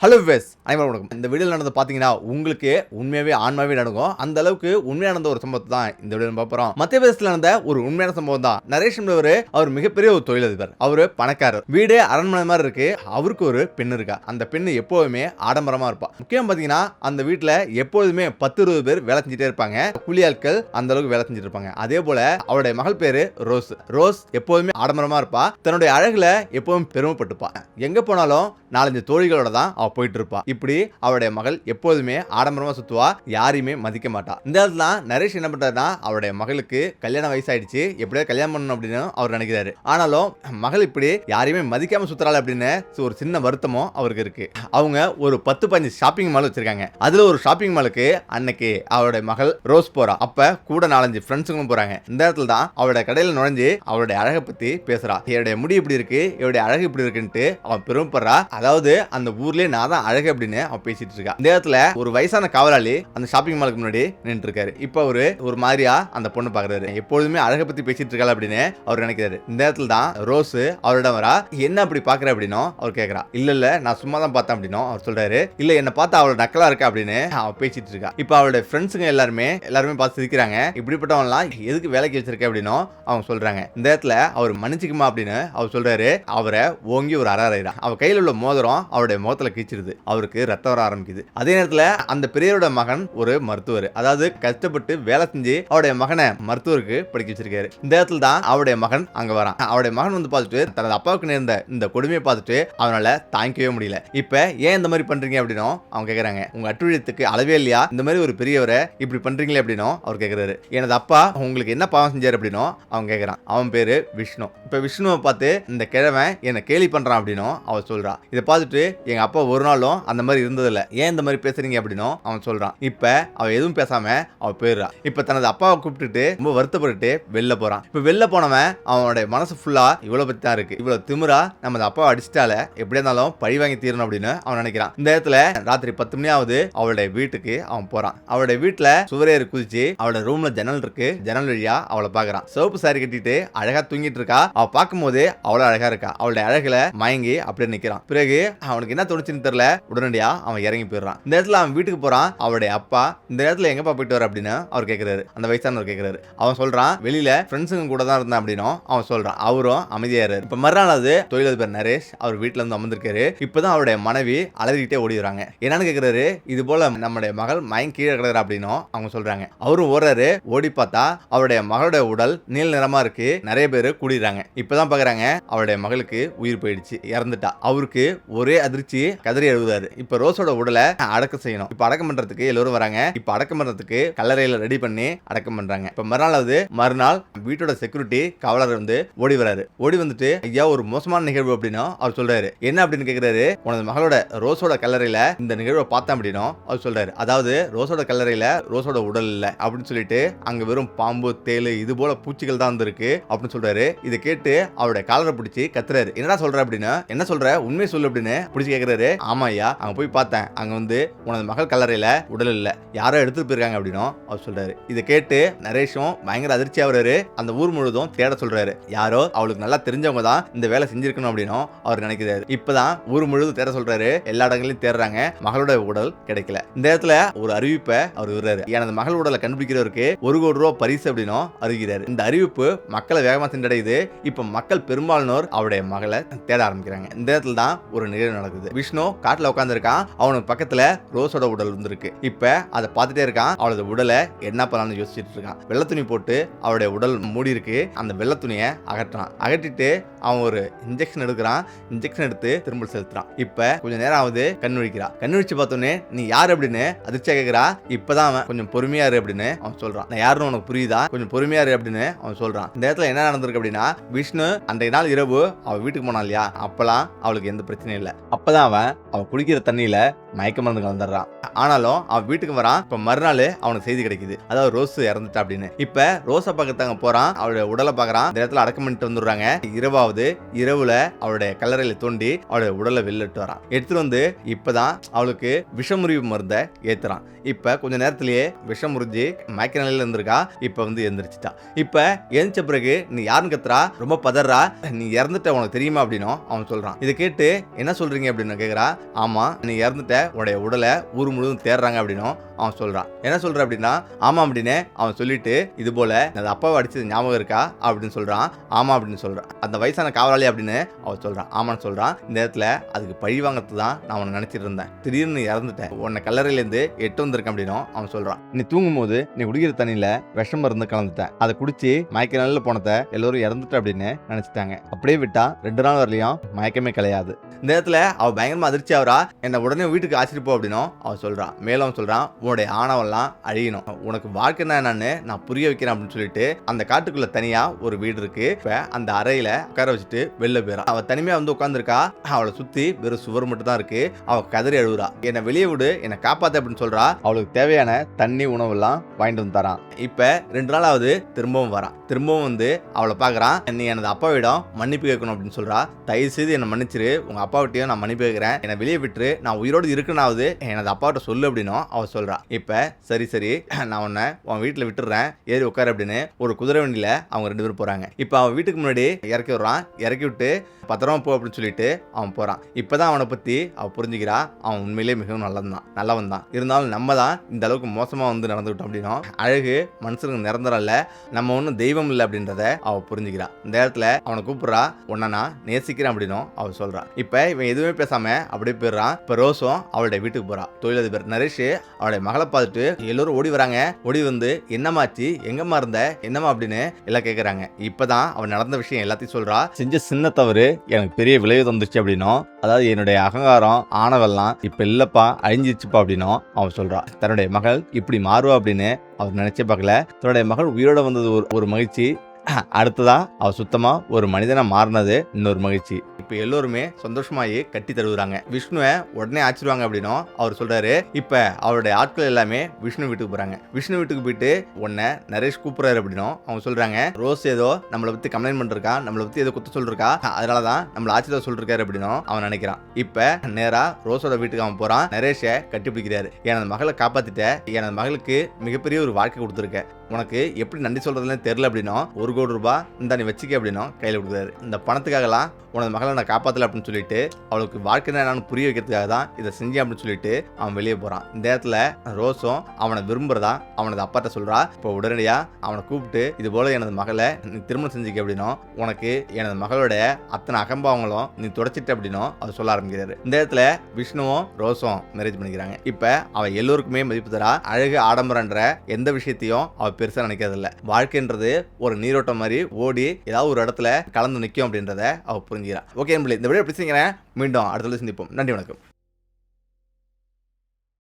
Hello wives, அனைவரும் வணக்கம். இந்த வீடியோவில் நடந்து பார்த்தீங்கன்னா உங்களுக்கு உண்மையாகவே ஆன்மாவே நடக்கும். அந்த அளவுக்கு உண்மையாக நடந்த ஒரு சம்பவத்தை தான் இந்த வீடியோ பார்க்குறோம். மத்திய பிரதேசத்தில் நடந்த ஒரு உண்மையான சம்பவம் தான். நரேஷ் என்பவர் அவர் மிகப்பெரிய ஒரு தொழிலதிபர். அவர் பணக்காரர். வீடு அரண்மனை மாதிரி இருக்கு. அவருக்கு ஒரு பெண் இருக்கா. அந்த பெண் எப்போதுமே ஆடம்பரமா இருப்பா. முக்கியம் பார்த்தீங்கன்னா அந்த வீட்டில் எப்போதுமே 10-20 பேர் வேலை செஞ்சுட்டே இருப்பாங்க. கூலி ஆட்கள் அந்த அளவுக்கு வேலை செஞ்சுட்டு இருப்பாங்க. அதே போல அவருடைய மகள் பேரு ரோஸ். ரோஸ் எப்போதுமே ஆடம்பரமா இருப்பா. தன்னுடைய அழகுல எப்போதும் பெருமைப்பட்டுப்பா. எங்க போனாலும் 4-5 தோழிகளோட தான் அவ போயிட்டு இருப்பா. இப்படி அவருடைய மகள் எப்போதுமே ஆடம்பரமா சுத்துவா. யாரையுமே மதிக்க மாட்டா. இந்த இடத்துல நரேஷ் என்ன பண்றாருன்னா அவருடைய மகளுக்கு கல்யாண வயசாயிடுச்சு, எப்படியா கல்யாணம் பண்ணணும் அப்படின்னு அவர் நினைக்கிறாரு. ஆனாலும் மகள் இப்படி யாரையுமே மதிக்காம சுத்துறாள் அப்படின்னு ஒரு சின்ன வருத்தமும் அவருக்கு இருக்கு. அவங்க ஒரு 10-15 ஷாப்பிங் மால் வச்சிருக்காங்க. அதுல ஒரு ஷாப்பிங் மாலுக்கு அன்னைக்கு அவருடைய மகள் ரோஸ் போறா. அப்ப கூட 4-5 ஃப்ரெண்ட்ஸுங்களும் போறாங்க. இந்த இடத்துல தான் அவருடைய கடையில நுழைஞ்சு அவருடைய அழகை பத்தி பேசுறா. என்னுடைய முடி இப்படி இருக்கு, என்னுடைய அழகு இப்படி இருக்குன்ட்டு அவன் பெருமைப்படுறா. அதாவது அந்த ஊர்லயே நான் தான் அழகு அப்படின்னு அவன் பேசிட்டு இருக்கா. இந்த இடத்துல ஒரு வயசான காவலாளி அந்த ஷாப்பிங் மாலுக்கு முன்னாடி நின்று இருக்காரு. இப்ப அவரு ஒரு மாதிரியா அந்த பொண்ணு பாக்குறாரு. எப்பொழுதுமே அழகை பத்தி பேசிட்டு இருக்காள் அப்படின்னு அவர் நினைக்கிறாரு. இந்த இடத்துல தான் ரோஸ் அவரிடம் வரா. என்ன அப்படி பாக்குற அப்படின்னு அவர் கேக்குறா. இல்ல நான் சும்மா தான் பார்த்தேன் அப்படின்னு அவர் சொல்றாரு. இல்ல என்ன பார்த்தா அவளோட நக்கலா இருக்கா அப்படின்னு அவன் பேசிட்டு இருக்கா. இப்ப அவருடைய ஃப்ரெண்ட்ஸுங்க எல்லாருமே பார்த்து சிரிக்கிறாங்க. இப்படிப்பட்டவன் எல்லாம் எதுக்கு வேலைக்கு வச்சிருக்க அப்படின்னு அவங்க சொல்றாங்க. இந்த இடத்துல அவர் மன்னிச்சுக்குமா அப்படின்னு அவர் சொல்றாரு. அவரை ஓங்கி ஒரு அறாயிரா. அவ கையில் உள்ள மோதிரம் அவருடைய முகத்துல கீச்சிருது. அவருக்கு ரத்தம் வர ஆரம்பிக்குது. அதே நேரத்துல அந்த பெரியவரோட மகன் ஒரு மருத்துவர். அதாவது கஷ்டப்பட்டு வேலை செஞ்சு அவருடைய மகனை மருத்துவருக்கு படிக்க வச்சிருக்காரு. இந்த இடத்துல தான் அவருடைய மகன் அங்க வரான். அவருடைய மகன் வந்து பார்த்துட்டு தனது அப்பாவுக்கு நேர்ந்த இந்த கொடுமையை பார்த்துட்டு அவனால தாங்கிக்கவே முடியல. இப்ப ஏன் இந்த மாதிரி பண்றீங்க அப்படின்னும் அவங்க கேக்குறாங்க. உங்க அட்டுழியத்துக்கு அளவே இல்லையா? இந்த மாதிரி ஒரு பெரியவரை இப்படி பண்றீங்களே அப்படின்னும் அவர் கேக்குறாரு. எனது அப்பா உங்களுக்கு என்ன பாவம் செஞ்சாரு அப்படின்னும் அவன் கேக்குறான். அவன் பேரு விஷ்ணு. இப்ப விஷ்ணுவை பார்த்து இந்த கிழவன் என்ன கேலி பண்றான் அப்படின்னும் அவர் சொல்றா. இதை பார்த்துட்டு எங்க அப்பா ஒரு நாளும் அந்த மாதிரி இருந்ததில்ல, ஏன் இந்த மாதிரி பேசுறீங்க அப்படின்னும் அவன் சொல்றான். இப்ப அவ எதுவும் பேசாம அவ போயிடுறா. இப்ப தனது அப்பாவை கூப்பிட்டுட்டு ரொம்ப வருத்தப்பட்டு வெளில போறான். இப்ப வெளில போனவன் அவனுடைய மனசு ஃபுல்லா இவ்வளவு பத்தி தான் இருக்கு. இவ்வளவு திமிரா நம்ம அப்பாவை அடிச்சிட்டால எப்படியா இருந்தாலும் பழி வாங்கி தீரணும் அப்படின்னு அவன் நினைக்கிறான். இந்த இடத்துல ராத்திரி 10 மணி ஆகுது. அவளுடைய வீட்டுக்கு அவன் போறான். அவளுடைய வீட்டுல சுவரேறி குதிச்சு அவளோட ரூம்ல ஜன்னல் இருக்கு. ஜன்னல் வழியா அவளை பாக்குறான். சிவப்பு சாரி கட்டிட்டு அழகா தூங்கிட்டு இருக்கா. அவ பார்க்கும் போது அவ்வளவு அழகா இருக்கா. அவளுடைய அழகுல மயங்கி அப்படியே நிக்கிறான். பிறகு அவனுக்கு என்ன தோணுச்சுன்னு தெரியல, உடனடியா அவன் இறங்கி போயிடுறான். இந்த இடத்துல அவன் வீட்டுக்கு போறான். அவருடைய அப்பா இந்த இடத்துல எங்கப்பா போயிட்டு வர அப்படின்னு அவர் கேட்கிறாரு. அந்த வயசானவர் கேட்கிறாரு. அவன் சொல்றான் வெளியில ஃப்ரெண்ட்ஸுங்க கூட தான் இருந்தான் அப்படின்னும் அவன் சொல்றான். அவரும் அமைதியாரு. இப்ப மறுநாளாவது தொழிலதிபர் நரேஷ் அவர் வீட்டுல இருந்து அமர்ந்திருக்காரு. இப்பதான் அவருடைய மனைவி அலறிக்கிட்டே ஓடிடுறாங்க. என்னன்னு கேட்கிறாரு. இது போல நம்முடைய மகள் மயங்கி கீழே கிடக்குற அப்படின்னும் அவங்க சொல்றாங்க. அவரும் ஓடுறாரு. ஓடி பார்த்தா அவருடைய மகளுடைய உடல் நீல நிறமா இருக்கு. நிறைய பேர் கூடிடுறாங்க. இப்பதான் பாக்குறாங்க அவருடைய மகளுக்கு உயிர் போயிடுச்சு, இறந்துட்டா. அவருக்கு ஒரே அதிர்ச்சி, கதறி எழுதுறாரு. இப்ப ரோஸோட உடலை அடக்கம் செய்யணும். இப்ப அடக்கம் பண்றதுக்கு எல்லாரும் வராங்க. இப்ப அடக்கம் பண்றதுக்கு கல்லறையில ரெடி பண்ணி அடக்கம் பண்றாங்க. இப்ப மறுநாள் வீட்டோட செக்யூரிட்டி காவலர் வந்து ஓடி வராரு. ஓடி வந்துட்டு ஐயா ஒரு மோசமான நிகழ்வு அப்படின்னு அவர் சொல்றாரு. என்ன அப்படின்னு கேக்குறாரு. உனது மகளோட ரோஸோட கல்லறையில இந்த நிகழ்வை பார்த்தேன் அப்படின்னு அவர் சொல்றாரு. அதாவது ரோஸோட கல்லறையில ரோஸோட உடல் இல்ல அப்படின்னு சொல்லிட்டு அங்க வெறும் பாம்பு, தேளு இது போல பூச்சிகள் தான் இருக்கு அப்படின்னு சொல்றாரு. இதை கேட்டு அவருடைய காலரை பிடிச்சி கத்துறாரு. என்னடா சொல்ற அப்படின்னு. என்ன சொல்ற, உண்மை சொல்லு அப்படின்னு பிடிச்சி கேக்குறாரு. ஆமா ஐயா, அங்க போய் பார்த்தேன். அங்க வந்து உனது மகள் கல்லறையில உடல் இல்ல, யாரோ எடுத்துட்டு போயிருக்காங்க அப்படின்னு அவர் சொல்றாரு. இதை கேட்டு நரேஷும் பயங்கர அதிர்ச்சி ஆகுறாரு. அந்த ஊர் முழுதும் தேட சொல்றாரு. யாரோ அவளுக்கு நல்லா தெரிஞ்சவங்க தான் இந்த வேலை செஞ்சிருக்கணும் அப்படின்னு அவர் நினைக்கிறாரு. இப்பதான் ஊர் முழுதும் தேட சொல்றாரு. எல்லா இடங்களையும் தேடுறாங்க. மகளோட உடல் கிடைக்கல. இந்த இடத்துல ஒரு அறிவிப்பை அவர் விடுறாரு. எனது மகள் உடலை கண்டுபிடிக்கிறவருக்கு 1 கோடி ரூபாய் பரிசு அப்படின்னு அறிவிக்கிறாரு. இந்த அறிவிப்பு மக்களை வேகமா சென்றடையுது. இப்ப மக்கள் பெரும்பாலானோர் அவருடைய மகளை தேட ஆரம்பிக்கிறாங்க. இந்த இடத்துல தான் ஒரு நிகழ்வு நடக்குது. விஷ்ணு காட்டுல உட்கார்ந்து இருக்கான். அவனுக்கு பக்கத்துல ரோஸோட உடல் இருந்திருக்கு. இப்ப அதை பார்த்துட்டே இருக்கான். அவளோட உடலை என்ன பண்ணலாம்னு யோசிச்சுட்டு இருக்கான். வெள்ளை துணி போட்டு அவருடைய உடல் மூடி இருக்கு. அந்த வெள்ளை துணியை அகற்றான். அகற்றிட்டு அவன் ஒரு இன்ஜெக்ஷன் எடுக்கிறான். இன்ஜெக்ஷன் எடுத்து திரும்ப செலுத்துறான். இப்ப கொஞ்ச நேரம் ஆகுது. கண்ணுழிக்கிறான். கண்ணுழிச்சு பார்த்தோன்னே நீ யாரு அப்படின்னு அதிர்ச்சியா கேட்கிறா. இப்பதான் அவன் கொஞ்சம் பொறுமையா இரு அப்படின்னு அவன் சொல்றான். நான் யாருன்னு உனக்கு புரியுதா, கொஞ்சம் பொறுமையா இரு அப்படின்னு அவன் சொல்றான். இந்த இடத்துல என்ன நடந்திருக்கு அப்படின்னா விஷ்ணு அன்றைய நாள் இரவு அவ வீட்டுக்கு போனா இல்லையா, அப்பெல்லாம் அவளுக்கு எந்த பிரச்சனையும் இல்லை. அப்பதான் அவன் குடிக்கிற தண்ணியில மயக்க மருந்து கலந்துடுறான். ஆனாலும் அவன் வீட்டுக்கு வரான். இப்ப மறுநாள் அவனுக்கு செய்தி கிடைக்குது, அதாவது ரோஸ் இறந்துட்டா அப்படின்னு. இப்ப ரோஸை பக்கத்தாங்க போறான், அவளுடைய உடலை பாக்குறான். இந்த இடத்துல அடக்கம் பண்ணிட்டு வந்துடுறாங்க. இரவுல அவளுடைய கல்லறையில தோண்டி அவளுடைய உடலை வெளியிட்டு வரான். எடுத்துட்டு வந்து இப்பதான் அவளுக்கு விஷமுறிவு மருந்தை ஏத்துறான். இப்ப கொஞ்ச நேரத்திலேயே விஷம் முறிஞ்சு மயக்க நிலையில இருந்திருக்கா. இப்ப வந்து எந்திரிச்சிட்டா. இப்ப எந்திரிச்ச பிறகு நீ யாருன்னு கத்துறா, ரொம்ப பதறா. நீ இறந்துட்ட, உனக்கு தெரியுமா அப்படின்னும் அவன் சொல்றான். இதை கேட்டு என்ன சொல்றீங்க அப்படின்னு கேக்குறா. ஆமா, நீ இறந்துட்ட, உடைய உடலை ஊர் முழுவதும் தேடுறாங்க அப்படின்னும் அவன் சொல்றான். என்ன சொல்ற அப்படின்னா, ஆமா அப்படின்னு அவன் சொல்லிட்டு, இது போல அந்த அப்பாவை அடிச்சது ஞாபகம் இருக்கா அப்படின்னு சொல்றான். ஆமா அப்படின்னு சொல்றான். அந்த வயசான காவலாளி அப்படின்னு அவன் சொல்றான். ஆமான்னு சொல்றான். இந்த இடத்துல அதுக்கு பழி வாங்கறது தான் நான் உன்னை நினைச்சிட்டு இருந்தேன். திடீர்னு இறந்துட்டேன், உன்னை கல்லறையில இருந்து எட்டு வந்திருக்கேன் அப்படின்னும் அவன் சொல்றான். நீ தூங்கும் போது நீ குடிக்கிற தண்ணியில விஷம் மருந்து கலந்துட்டேன், அதை குடிச்சு மயக்க நிலையில போனத எல்லாரும் இறந்துட்ட அப்படின்னு நினைச்சிட்டாங்க. அப்படியே விட்டா 2 நாள் வரலையும் மயக்கமே கிடையாது. இந்த இடத்துல அவ பயங்கரமா அதிர்ச்சி ஆகிறா. என்ன உடனே வீட்டுக்கு ஆச்சிட்டு போ அப்படின்னும் அவன் சொல்றான். மேலும் அவன் சொல்றான், உன்னுடைய ஆணவெல்லாம் அழியணும், உனக்கு வாழ்க்கைன்னா என்னன்னு நான் புரிய வைக்கிறேன் அப்படின்னு சொல்லிட்டு அந்த காட்டுக்குள்ள தனியா ஒரு வீடு இருக்கு. இப்ப அந்த அறையில உட்கார வச்சுட்டு வெளில போயிறான். அவ தனிமையா வந்து உட்காந்துருக்கா. அவளை சுத்தி வெறும் சுவர் மட்டும் தான் இருக்கு. அவ கதறி அழுகுறா. என்னை வெளியே விடு, என்னை காப்பாத்து அப்படின்னு சொல்றா. அவளுக்கு தேவையான தண்ணி உணவு எல்லாம் வாங்கிட்டு வந்து தரான். இப்ப 2 நாளாவது திரும்பவும் வரான். திரும்பவும் வந்து அவளை பாக்குறான். நீ எனது அப்பாவிடம் மன்னிப்பு கேட்கணும் அப்படின்னு சொல்றா. தயவு செய்து என்னை மன்னிச்சிரு, உங்க அப்பாவிட்டையும் நான் மன்னிப்பு கேட்கிறேன், என்னை வெளியே விட்டுரு, நான் உயிரோடு இருக்குனாவது எனது அப்பாவிட்ட சொல்லு அப்படின்னும் அவ சொல்றா. இப்ப சரி நான் உன்னை உன் வீட்டுல விட்டுறேன், ஏறி உட்காரு அப்படின்னு ஒரு குதிரை வண்டியில அவங்க 2 பேரும் போறாங்க. இப்ப அவன் வீட்டுக்கு முன்னாடி இறக்கி விடுறான். இறக்கி விட்டு பத்திரமா போ அப்படின்னு சொல்லிட்டு அவன் போறான். இப்பதான் அவனை பத்தி அவ புரிஞ்சுக்கிறா. அவன் உண்மையிலேயே மிகவும் நல்லவன் தான். இருந்தாலும் நம்ம தான் இந்த அளவுக்கு மோசமா வந்து நடந்துவிட்டோம் அப்படின்னும், அழகு மனுஷனுக்கு நிரந்தரம் இல்ல, நம்ம ஒன்றும் தெய்வம் இல்லை அப்படின்றத அவ புரிஞ்சுக்கிறா. இந்த இடத்துல அவனை கூப்பிடுறா. உன்னை நான் நேசிக்கிறேன் அப்படின்னும் அவ சொல்றா. இப்ப இவன் எதுவுமே பேசாம அப்படியே போயிடுறான். இப்ப ரோஸும் அவளுடைய வீட்டுக்கு போறா. தொழிலதிபர் நரேஷ் அவளுடைய மகளை பார்த்துட்டு எல்லாரும் ஓடி வராங்க. ஓடி வந்து என்னமாச்சு, எங்கம்மா இருந்த, என்னமா அப்படின்னு எல்லாம் கேட்கறாங்க. இப்பதான் அவன் நடந்த விஷயம் எல்லாத்தையும் சொல்றா. செஞ்ச சின்ன தவறு எனக்கு பெரிய விளைவு தந்துச்சு அப்படின்னும், அதாவது என்னுடைய அகங்காரம் ஆணவெல்லாம் இப்ப இல்லப்பா, அழிஞ்சிச்சுப்பா அப்படின்னும் அவன் சொல்றா. தன்னுடைய மகள் இப்படி மாறுவா அப்படின்னு அவர் நினைச்சே பார்க்கல. தன்னுடைய மகள் உயிரோட வந்தது ஒரு மகிழ்ச்சி. அடுத்ததா அவ சுத்தமா ஒரு மனிதனா மாறினது இன்னொரு மகிழ்ச்சி. இப்ப எல்லோருமே சந்தோஷமாயி கட்டி தருவாங்க. விஷ்ணுவை உடனே ஆச்சிருவாங்க அப்படின்னும் அவர் சொல்றாரு. இப்ப அவருடைய ஆட்கள் எல்லாமே விஷ்ணு வீட்டுக்கு போறாங்க. விஷ்ணு வீட்டுக்கு போயிட்டு உன்னை நரேஷ் கூப்பிடுறாரு அப்படின்னும் அவங்க சொல்றாங்க. ரோஸ் ஏதோ நம்மளை பத்தி கம்ப்ளைண்ட் பண்ணிருக்கா, நம்மளை பத்தி ஏதோ குத்த சொல்லிருக்கா, அதனாலதான் நம்மள ஆச்சரியம் சொல்லிருக்காரு அப்படின்னும் அவன் நினைக்கிறான். இப்ப நேரா ரோஸோட வீட்டுக்கு அவன் போறான். நரேஷை கட்டி பிடிக்கிறாரு. எனது மகளை காப்பாத்திட்ட, எனது மகளுக்கு மிகப்பெரிய ஒரு வாழ்க்கை கொடுத்துருக்க, உனக்கு எப்படி நன்றி சொல்றதுன்னு தெரியல அப்படின்னும் 1 கோடி ரூபாய் இந்த நீ வச்சுக்க அப்படின்னும் கையில் கொடுக்குறாரு. இந்த பணத்துக்காகலாம் உனது மகளை நான் காப்பாத்தல அப்படின்னு சொல்லிட்டு அவளுக்கு வாழ்க்கை நான் புரிய வைக்கிறதுக்காக தான் இதை செஞ்சேன் அப்படின்னு சொல்லிட்டு அவன் வெளியே போறான். இந்த இடத்துல ரோஸும் அவனை விரும்புறதா அவனது அப்பாட்ட சொல்றா. இப்போ உடனடியா அவனை கூப்பிட்டு இது போல எனது மகளை நீ திருமணம் செஞ்சுக்க அப்படின்னும், உனக்கு எனது மகளோட அத்தனை அகம்பாவங்களும் நீ தொடச்சிட்ட அப்படின்னும் அவர் சொல்ல ஆரம்பிக்கிறாரு. இந்த இடத்துல விஷ்ணுவும் ரோஸும் மேரேஜ் பண்ணிக்கிறாங்க. இப்ப அவ எல்லோருக்குமே மதிப்பு தரா. அழகு ஆடம்பரன்ற எந்த விஷயத்தையும் அவ பெருசா நினைக்கிறது இல்ல. வாழ்க்கைன்றது ஒரு நீரோட்டம் மாதிரி ஓடி ஏதாவது ஒரு இடத்துல கலந்து நிற்கும் அப்படின்றத அவ புரிஞ்சுக்கிறா. ஓகே, இந்த வீடியோ பிடிச்சிருக்கிறேன். மீண்டும் அடுத்த சந்திப்போம். நன்றி, வணக்கம்.